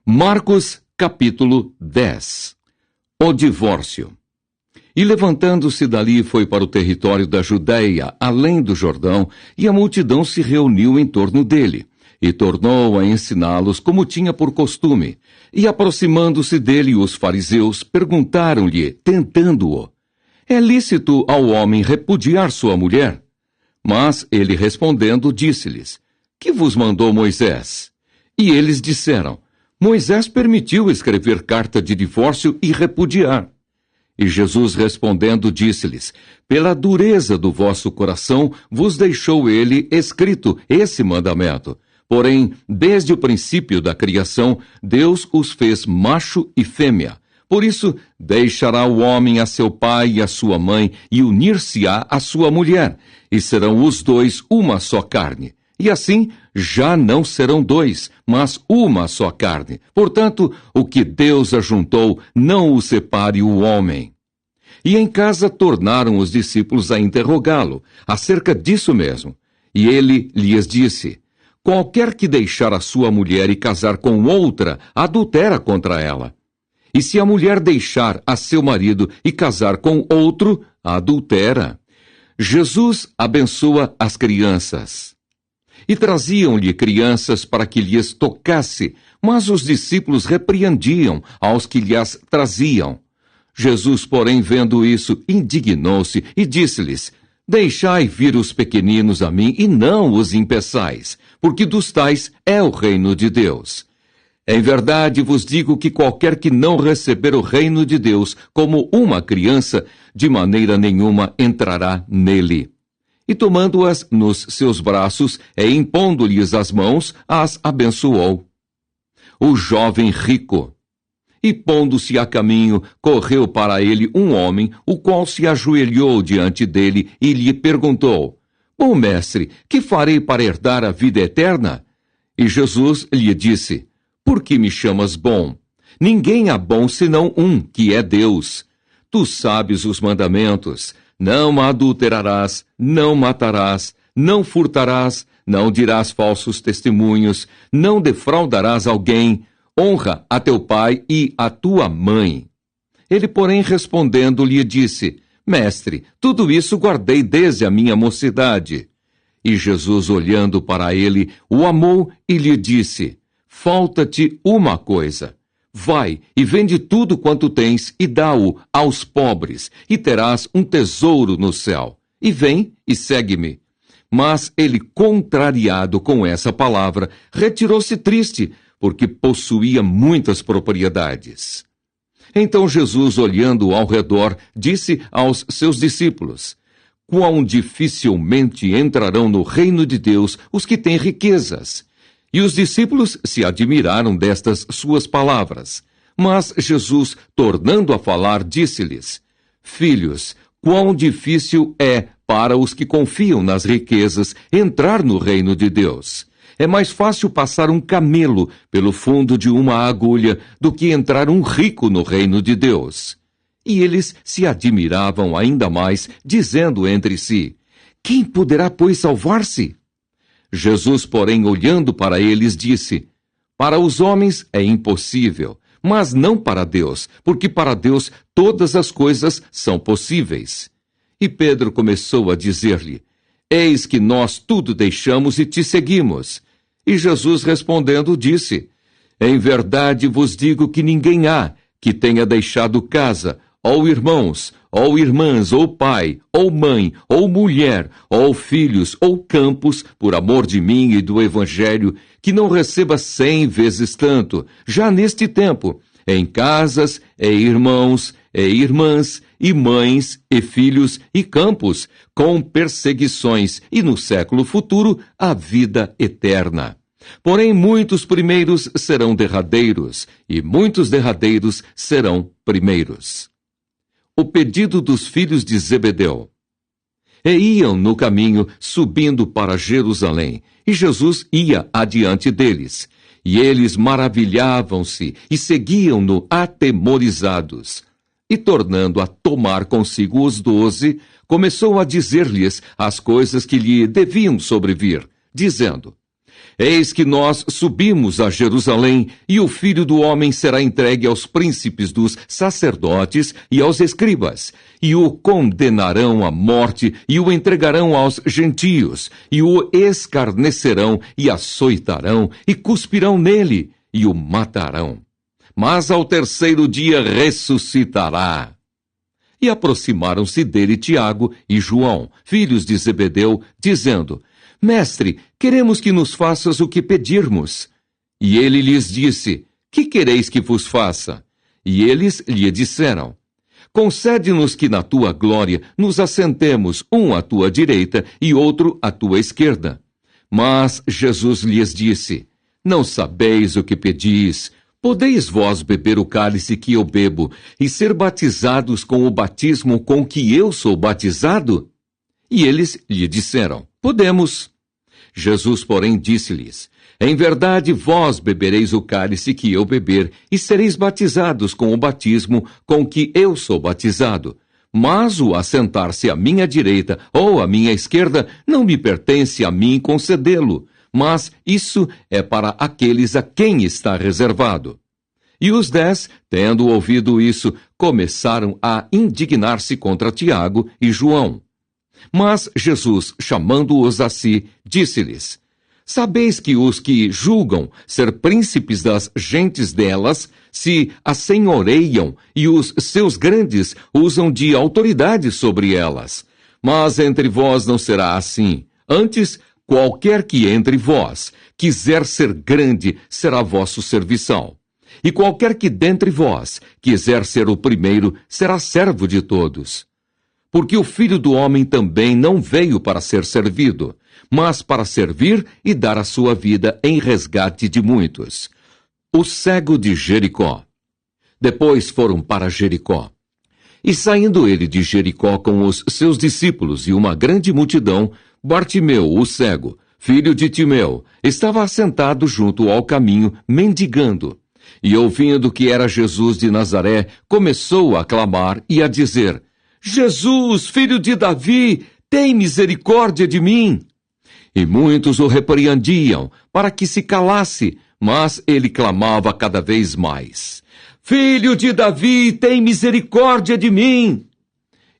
Marcos, capítulo 10. O divórcio. E levantando-se dali foi para o território da Judéia, além do Jordão, e a multidão se reuniu em torno dele, e tornou a ensiná-los como tinha por costume. E aproximando-se dele os fariseus, perguntaram-lhe, tentando-o: é lícito ao homem repudiar sua mulher? Mas ele respondendo disse-lhes: que vos mandou Moisés? E eles disseram: Moisés permitiu escrever carta de divórcio e repudiar. E Jesus respondendo disse-lhes: pela dureza do vosso coração vos deixou ele escrito esse mandamento. Porém, desde o princípio da criação, Deus os fez macho e fêmea. Por isso, deixará o homem a seu pai e a sua mãe, e unir-se-á à sua mulher, e serão os dois uma só carne. E assim, já não serão dois, mas uma só carne. Portanto, o que Deus ajuntou, não o separe o homem. E em casa tornaram os discípulos a interrogá-lo, acerca disso mesmo. E ele lhes disse: qualquer que deixar a sua mulher e casar com outra, adultera contra ela. E se a mulher deixar a seu marido e casar com outro, adultera. Jesus abençoa as crianças. E traziam-lhe crianças para que lhes tocasse, mas os discípulos repreendiam aos que lhes traziam. Jesus, porém, vendo isso, indignou-se e disse-lhes: deixai vir os pequeninos a mim e não os impeçais, porque dos tais é o reino de Deus. Em verdade vos digo que qualquer que não receber o reino de Deus como uma criança, de maneira nenhuma entrará nele. E tomando-as nos seus braços e impondo-lhes as mãos, as abençoou. O jovem rico. E pondo-se a caminho, correu para ele um homem, o qual se ajoelhou diante dele e lhe perguntou: bom mestre, que farei para herdar a vida eterna? E Jesus lhe disse: por que me chamas bom? Ninguém há bom senão um, que é Deus. Tu sabes os mandamentos: não adulterarás, não matarás, não furtarás, não dirás falsos testemunhos, não defraudarás alguém, honra a teu pai e a tua mãe. Ele, porém, respondendo, lhe disse: mestre, tudo isso guardei desde a minha mocidade. E Jesus, olhando para ele, o amou e lhe disse: falta-te uma coisa. Vai e vende tudo quanto tens e dá-o aos pobres, e terás um tesouro no céu. E vem e segue-me. Mas ele, contrariado com essa palavra, retirou-se triste, porque possuía muitas propriedades. Então Jesus, olhando ao redor, disse aos seus discípulos: quão dificilmente entrarão no reino de Deus os que têm riquezas. E os discípulos se admiraram destas suas palavras. Mas Jesus, tornando a falar, disse-lhes: filhos, quão difícil é para os que confiam nas riquezas entrar no reino de Deus. É mais fácil passar um camelo pelo fundo de uma agulha do que entrar um rico no reino de Deus. E eles se admiravam ainda mais, dizendo entre si: quem poderá, pois, salvar-se? Jesus, porém, olhando para eles, disse: para os homens é impossível, mas não para Deus, porque para Deus todas as coisas são possíveis. E Pedro começou a dizer-lhe: eis que nós tudo deixamos e te seguimos. E Jesus, respondendo, disse: em verdade vos digo que ninguém há que tenha deixado casa, ou irmãos, ou irmãs, ou pai, ou mãe, ou mulher, ou filhos, ou campos, por amor de mim e do Evangelho, que não receba 100 vezes tanto, já neste tempo, em casas, e irmãos, e irmãs, e mães, e filhos, e campos, com perseguições, e no século futuro, a vida eterna. Porém, muitos primeiros serão derradeiros, e muitos derradeiros serão primeiros. O pedido dos filhos de Zebedeu. E iam no caminho, subindo para Jerusalém, e Jesus ia adiante deles. E eles maravilhavam-se e seguiam-no atemorizados. E tornando a tomar consigo os 12, começou a dizer-lhes as coisas que lhe deviam sobrevir, dizendo: Eis que nós subimos a Jerusalém, e o Filho do Homem será entregue aos príncipes dos sacerdotes e aos escribas, e o condenarão à morte, e o entregarão aos gentios, e o escarnecerão, e açoitarão, e cuspirão nele, e o matarão. Mas ao terceiro dia ressuscitará. E aproximaram-se dele Tiago e João, filhos de Zebedeu, dizendo: Mestre, queremos que nos faças o que pedirmos. E ele lhes disse: Que quereis que vos faça? E eles lhe disseram: Concede-nos que na tua glória nos assentemos, um à tua direita e outro à tua esquerda. Mas Jesus lhes disse: Não sabeis o que pedis. Podeis vós beber o cálice que eu bebo e ser batizados com o batismo com que eu sou batizado? E eles lhe disseram: Podemos. Jesus, porém, disse-lhes: Em verdade, vós bebereis o cálice que eu beber e sereis batizados com o batismo com que eu sou batizado. Mas o assentar-se à minha direita ou à minha esquerda não me pertence a mim concedê-lo, mas isso é para aqueles a quem está reservado. E os 10, tendo ouvido isso, começaram a indignar-se contra Tiago e João. Mas Jesus, chamando-os a si, disse-lhes: Sabeis que os que julgam ser príncipes das gentes delas se assenhoreiam, e os seus grandes usam de autoridade sobre elas. Mas entre vós não será assim. Antes, qualquer que entre vós quiser ser grande, será vosso serviçal. E qualquer que dentre vós quiser ser o primeiro, será servo de todos. Porque o Filho do Homem também não veio para ser servido, mas para servir e dar a sua vida em resgate de muitos. O cego de Jericó. Depois foram para Jericó. E saindo ele de Jericó com os seus discípulos e uma grande multidão, Bartimeu, o cego, filho de Timeu, estava assentado junto ao caminho, mendigando. E ouvindo que era Jesus de Nazaré, começou a clamar e a dizer: Jesus, filho de Davi, tem misericórdia de mim. E muitos o repreendiam para que se calasse, mas ele clamava cada vez mais: Filho de Davi, tem misericórdia de mim.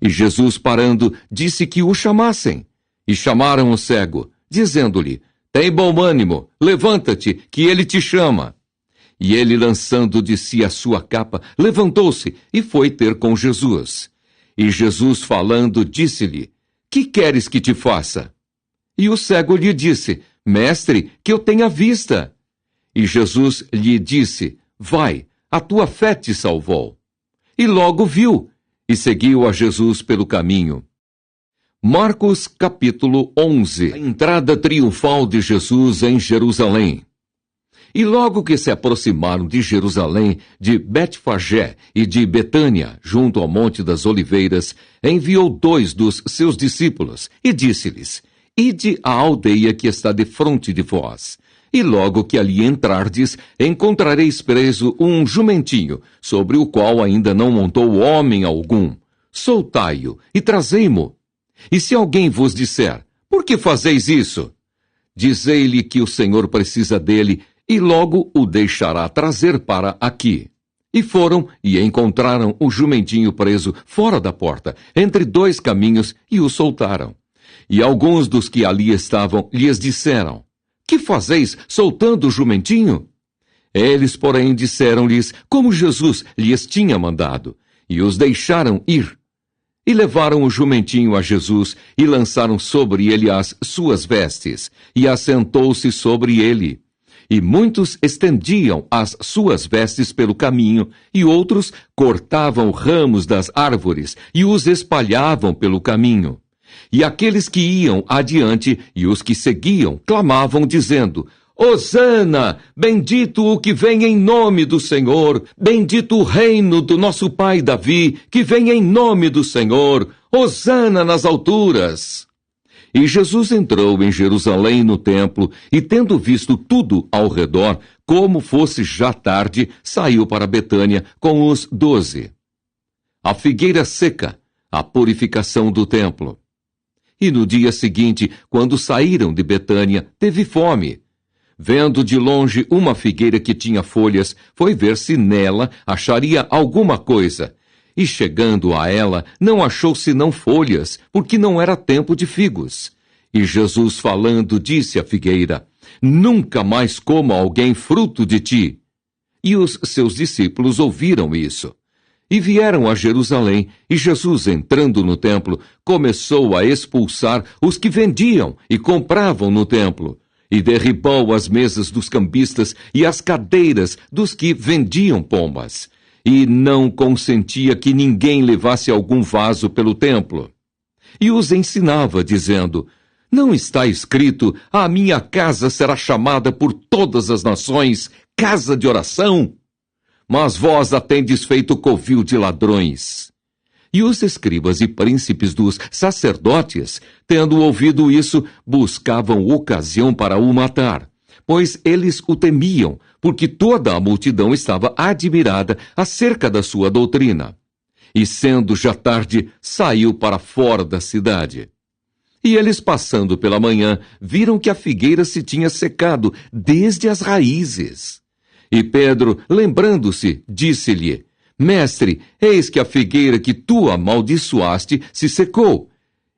E Jesus, parando, disse que o chamassem. E chamaram o cego, dizendo-lhe: Tem bom ânimo, levanta-te, que ele te chama. E ele, lançando de si a sua capa, levantou-se e foi ter com Jesus. E Jesus, falando, disse-lhe: Que queres que te faça? E o cego lhe disse: Mestre, que eu tenha vista. E Jesus lhe disse: Vai, a tua fé te salvou. E logo viu, e seguiu a Jesus pelo caminho. Marcos capítulo 11. A entrada triunfal de Jesus em Jerusalém. E logo que se aproximaram de Jerusalém, de Betfagé e de Betânia, junto ao Monte das Oliveiras, enviou 2 dos seus discípulos e disse-lhes: Ide à aldeia que está defronte de vós. E logo que ali entrardes, encontrareis preso um jumentinho, sobre o qual ainda não montou homem algum. Soltai-o e trazei-mo. E se alguém vos disser: Por que fazeis isso? Dizei-lhe que o Senhor precisa dele, e logo o deixará trazer para aqui. E foram e encontraram o jumentinho preso fora da porta, entre 2 caminhos, e o soltaram. E alguns dos que ali estavam lhes disseram: Que fazeis soltando o jumentinho? Eles, porém, disseram-lhes como Jesus lhes tinha mandado, e os deixaram ir. E levaram o jumentinho a Jesus, e lançaram sobre ele as suas vestes, e assentou-se sobre ele. E muitos estendiam as suas vestes pelo caminho, e outros cortavam ramos das árvores, e os espalhavam pelo caminho. E aqueles que iam adiante e os que seguiam clamavam, dizendo: Hosana, bendito o que vem em nome do Senhor, bendito o reino do nosso pai Davi, que vem em nome do Senhor, Hosana nas alturas. E Jesus entrou em Jerusalém no templo, e tendo visto tudo ao redor, como fosse já tarde, saiu para Betânia com os 12. A figueira seca, a purificação do templo. E no dia seguinte, quando saíram de Betânia, teve fome. vendo de longe uma figueira que tinha folhas, foi ver se nela acharia alguma coisa. E chegando a ela, não achou senão folhas, porque não era tempo de figos. E Jesus falando disse à figueira: Nunca mais coma alguém fruto de ti. E os seus discípulos ouviram isso. E vieram a Jerusalém, e Jesus, entrando no templo, começou a expulsar os que vendiam e compravam no templo, e derribou as mesas dos cambistas e as cadeiras dos que vendiam pombas, e não consentia que ninguém levasse algum vaso pelo templo. E os ensinava, dizendo: Não está escrito, a minha casa será chamada por todas as nações casa de oração? Mas vós a tendes feito covil de ladrões. E os escribas e príncipes dos sacerdotes, tendo ouvido isso, buscavam ocasião para o matar, pois eles o temiam, porque toda a multidão estava admirada acerca da sua doutrina. E sendo já tarde, saiu para fora da cidade. E eles, passando pela manhã, viram que a figueira se tinha secado desde as raízes. E Pedro, lembrando-se, disse-lhe: Mestre, eis que a figueira que tu amaldiçoaste se secou.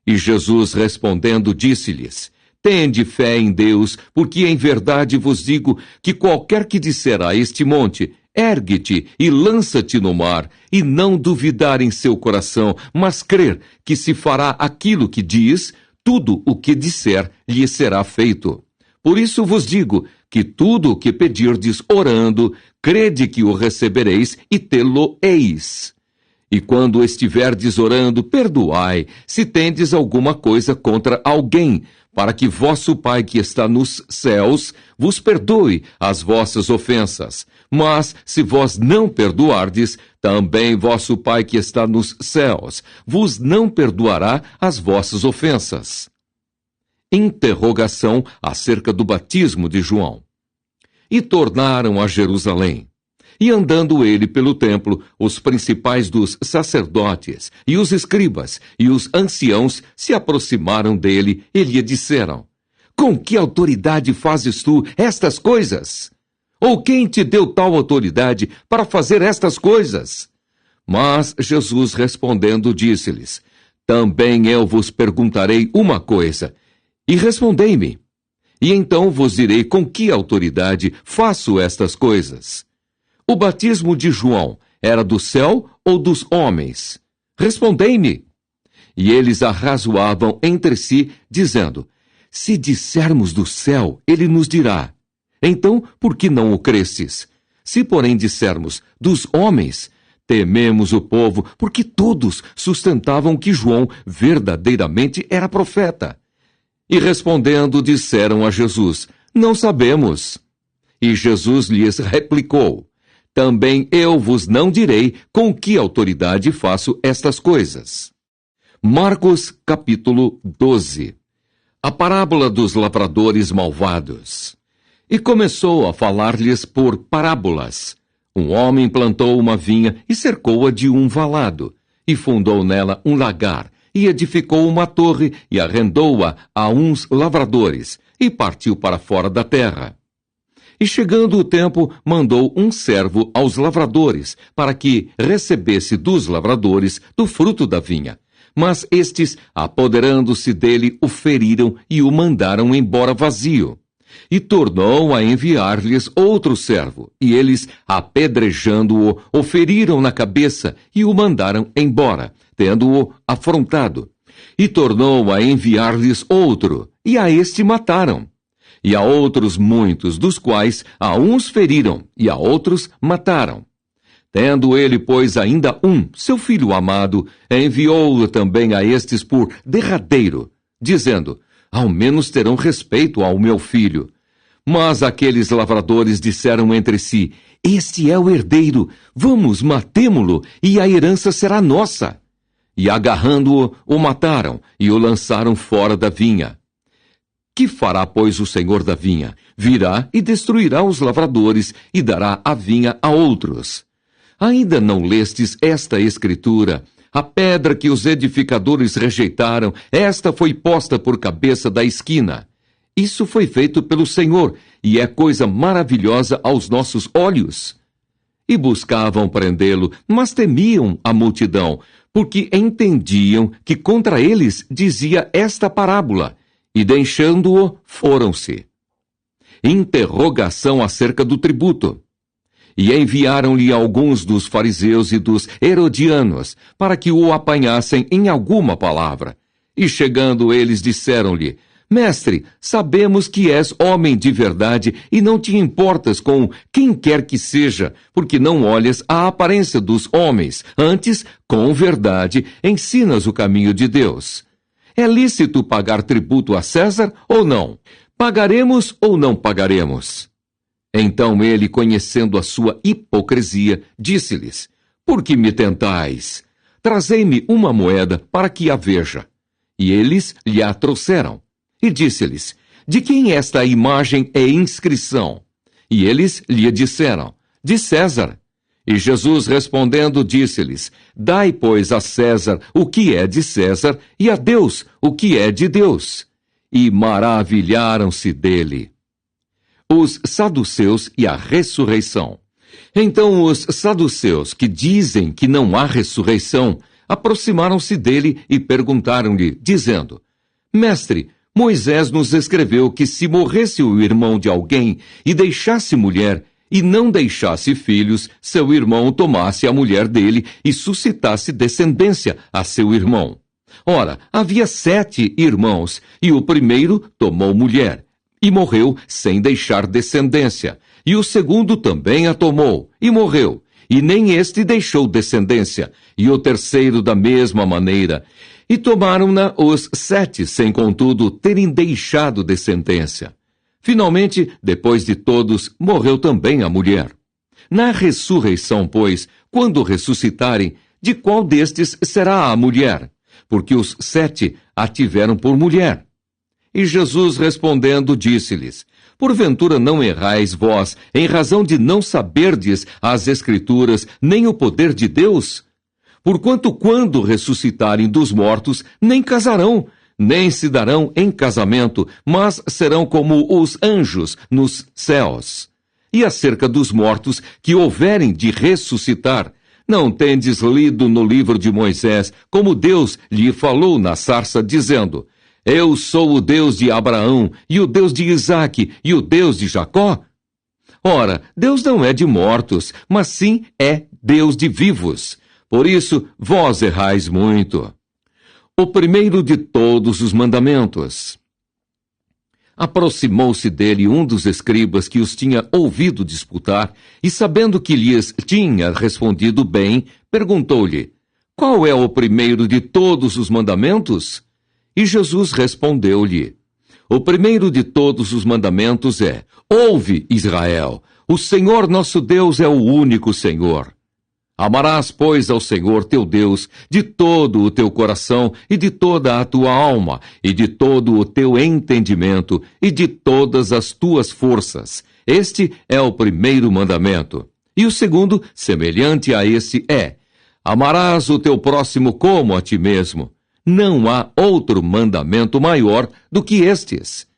E Jesus, respondendo, disse-lhes: Tende fé em Deus, porque em verdade vos digo que qualquer que disser a este monte: Ergue-te e lança-te no mar, e não duvidar em seu coração, mas crer que se fará aquilo que diz, tudo o que disser lhe será feito. Por isso vos digo que tudo o que pedirdes orando, crede que o recebereis e tê-lo-eis. E quando estiverdes orando, perdoai, se tendes alguma coisa contra alguém, para que vosso Pai que está nos céus vos perdoe as vossas ofensas. Mas, se vós não perdoardes, também vosso Pai que está nos céus vos não perdoará as vossas ofensas. Interrogação acerca do batismo de João. E tornaram a Jerusalém. E andando ele pelo templo, os principais dos sacerdotes, e os escribas, e os anciãos se aproximaram dele e lhe disseram: Com que autoridade fazes tu estas coisas? Ou quem te deu tal autoridade para fazer estas coisas? Mas Jesus respondendo disse-lhes: Também eu vos perguntarei uma coisa, e respondei-me. E então vos direi com que autoridade faço estas coisas. O batismo de João era do céu ou dos homens? Respondei-me. E eles arrazoavam entre si, dizendo: Se dissermos do céu, ele nos dirá: Então, por que não o cresces? Se, porém, dissermos dos homens, tememos o povo, porque todos sustentavam que João verdadeiramente era profeta. E respondendo, disseram a Jesus: Não sabemos. E Jesus lhes replicou: Também eu vos não direi com que autoridade faço estas coisas. Marcos, capítulo 12. A parábola dos lavradores malvados. E começou a falar-lhes por parábolas. Um homem plantou uma vinha e cercou-a de um valado, e fundou nela um lagar, e edificou uma torre, e arrendou-a a uns lavradores, e partiu para fora da terra. E chegando o tempo, mandou um servo aos lavradores, para que recebesse dos lavradores do fruto da vinha. Mas estes, apoderando-se dele, o feriram e o mandaram embora vazio. E tornou a enviar-lhes outro servo, e eles, apedrejando-o, o feriram na cabeça e o mandaram embora, tendo-o afrontado. E tornou a enviar-lhes outro, e a este mataram. E a outros muitos, dos quais a uns feriram, e a outros mataram. Tendo ele, pois, ainda um, seu filho amado, enviou-o também a estes por derradeiro, dizendo: Ao menos terão respeito ao meu filho. Mas aqueles lavradores disseram entre si: Este é o herdeiro, vamos, matemo-lo, e a herança será nossa. E agarrando-o, o mataram, e o lançaram fora da vinha. Que fará, pois, o senhor da vinha? Virá e destruirá os lavradores, e dará a vinha a outros. Ainda não lestes esta escritura? A pedra que os edificadores rejeitaram, esta foi posta por cabeça da esquina. isso foi feito pelo Senhor, e é coisa maravilhosa aos nossos olhos. E buscavam prendê-lo, mas temiam a multidão, porque entendiam que contra eles dizia esta parábola, e deixando-o, foram-se. Interrogação acerca do tributo. E enviaram-lhe alguns dos fariseus e dos herodianos, para que o apanhassem em alguma palavra. E chegando eles disseram-lhe: Mestre, sabemos que és homem de verdade e não te importas com quem quer que seja, porque não olhas a aparência dos homens, antes, com verdade, ensinas o caminho de Deus. É lícito pagar tributo a César ou não? Pagaremos ou não pagaremos? Então ele, conhecendo a sua hipocrisia, disse-lhes: Por que me tentais? Trazei-me uma moeda para que a veja. E eles lhe a trouxeram. E disse-lhes: De quem esta imagem é inscrição? E eles lhe disseram: De César. E Jesus respondendo disse-lhes: Dai, pois, a César o que é de César, e a Deus o que é de Deus. E maravilharam-se dele. Os saduceus e a ressurreição. Então os saduceus, que dizem que não há ressurreição, aproximaram-se dele e perguntaram-lhe, dizendo: Mestre, Moisés nos escreveu que se morresse o irmão de alguém e deixasse mulher, e não deixasse filhos, seu irmão tomasse a mulher dele e suscitasse descendência a seu irmão. Ora, havia 7 irmãos, e o primeiro tomou mulher, e morreu sem deixar descendência. E o segundo também a tomou, e morreu, e nem este deixou descendência. E o terceiro da mesma maneira. E tomaram-na os 7, sem contudo terem deixado descendência. Finalmente, depois de todos, morreu também a mulher. Na ressurreição, pois, quando ressuscitarem, de qual destes será a mulher? Porque os 7 a tiveram por mulher. E Jesus respondendo disse-lhes: Porventura não errais vós, em razão de não saberdes as Escrituras, nem o poder de Deus? Porquanto quando ressuscitarem dos mortos, nem casarão, nem se darão em casamento, mas serão como os anjos nos céus. E acerca dos mortos que houverem de ressuscitar, não tendes lido no livro de Moisés, como Deus lhe falou na sarça, dizendo: Eu sou o Deus de Abraão, e o Deus de Isaque, e o Deus de Jacó? Ora, Deus não é de mortos, mas sim é Deus de vivos. Por isso, vós errais muito. O primeiro de todos os mandamentos. Aproximou-se dele um dos escribas que os tinha ouvido disputar, e sabendo que lhes tinha respondido bem, perguntou-lhe: Qual é o primeiro de todos os mandamentos? E Jesus respondeu-lhe: O primeiro de todos os mandamentos é: Ouve, Israel, o Senhor nosso Deus é o único Senhor. Amarás, pois, ao Senhor teu Deus de todo o teu coração e de toda a tua alma e de todo o teu entendimento e de todas as tuas forças. Este é o primeiro mandamento. E o segundo, semelhante a esse, é: Amarás o teu próximo como a ti mesmo. Não há outro mandamento maior do que estes.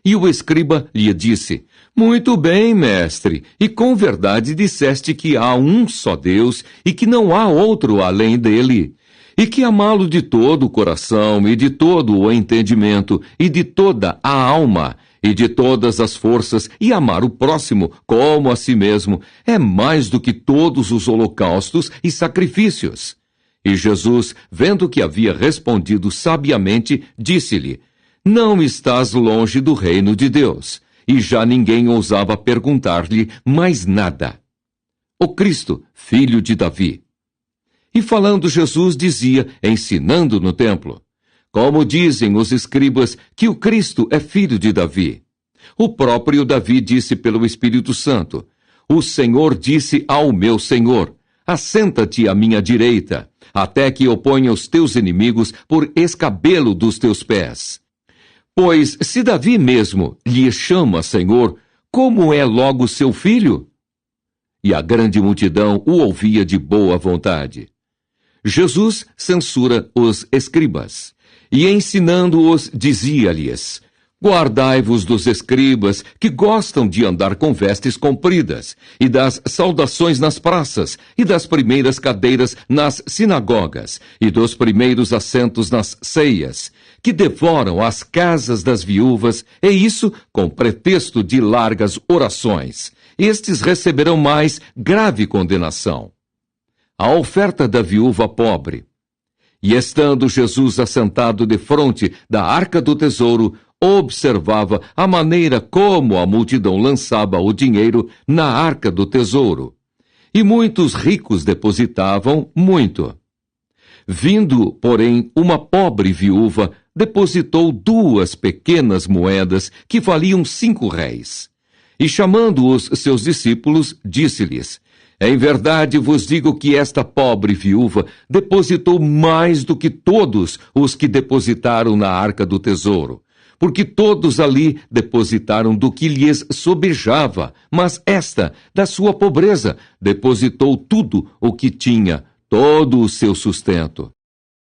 E o escriba lhe disse: Muito bem, mestre, e com verdade disseste que há um só Deus e que não há outro além dele, e que amá-lo de todo o coração e de todo o entendimento e de toda a alma e de todas as forças e amar o próximo como a si mesmo é mais do que todos os holocaustos e sacrifícios. E Jesus, vendo que havia respondido sabiamente, disse-lhe: Não estás longe do reino de Deus. E já ninguém ousava perguntar-lhe mais nada. O Cristo, filho de Davi. E falando Jesus dizia, ensinando no templo: Como dizem os escribas que o Cristo é filho de Davi? O próprio Davi disse pelo Espírito Santo: O Senhor disse ao meu Senhor: Assenta-te à minha direita, até que eu ponha os teus inimigos por escabelo dos teus pés. Pois se Davi mesmo lhe chama Senhor, como é logo seu filho? E a grande multidão o ouvia de boa vontade. Jesus censura os escribas, e ensinando-os dizia-lhes: Guardai-vos dos escribas, que gostam de andar com vestes compridas, e das saudações nas praças, e das primeiras cadeiras nas sinagogas, e dos primeiros assentos nas ceias, que devoram as casas das viúvas, e isso com pretexto de largas orações. Estes receberão mais grave condenação. A oferta da viúva pobre. E estando Jesus assentado defronte da arca do tesouro, observava a maneira como a multidão lançava o dinheiro na arca do tesouro. E muitos ricos depositavam muito. Vindo, porém, uma pobre viúva, depositou 2 pequenas moedas que valiam 5 réis. E chamando os seus discípulos, disse-lhes: Em verdade vos digo que esta pobre viúva depositou mais do que todos os que depositaram na arca do tesouro, porque todos ali depositaram do que lhes sobejava, mas esta, da sua pobreza, depositou tudo o que tinha, todo o seu sustento.